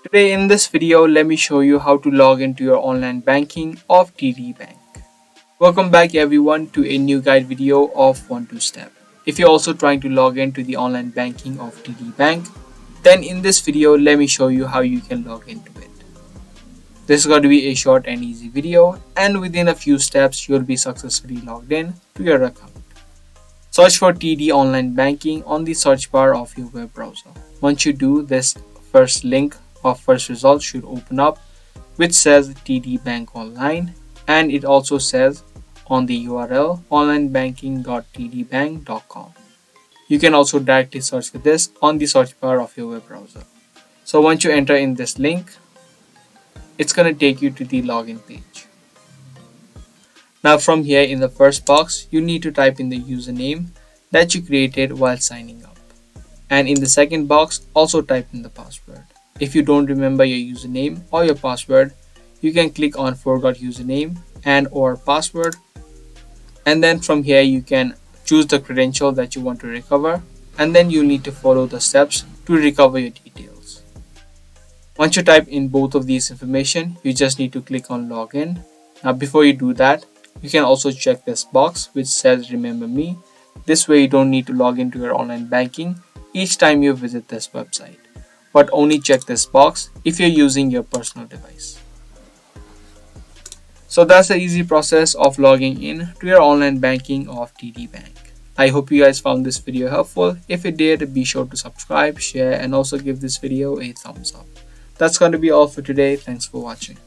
Today in this video, let me show you how to log into your online banking of TD Bank. Welcome back everyone to a new guide video of 1-2 step. If you're also trying to log into the online banking of TD Bank, then in this video, let me show you how you can log into it. This is going to be a short and easy video, and within a few steps, you'll be successfully logged in to your account. Search for TD Online Banking on the search bar of your web browser. Once you do, this first link or first result should open up, which says TD Bank Online, and it also says on the URL onlinebanking.tdbank.com. You can also directly search for this on the search bar of your web browser. So once you enter in this link, it's going to take you to the login page. Now from here in the first box, you need to type in the username that you created while signing up. And in the second box, also type in the password. If you don't remember your username or your password, you can click on forgot username and or password. And then from here, you can choose the credential that you want to recover. And then you need to follow the steps to recover your details. Once you type in both of these information, you just need to click on login. Now before you do that, you can also check this box which says remember me. This way you don't need to log into your online banking each time you visit this website, but only check this box if you're using your personal device. So that's the easy process of logging in to your online banking of TD Bank. I hope you guys found this video helpful. If you did, be sure to subscribe, share, and also give this video a thumbs up. That's going to be all for today. Thanks for watching.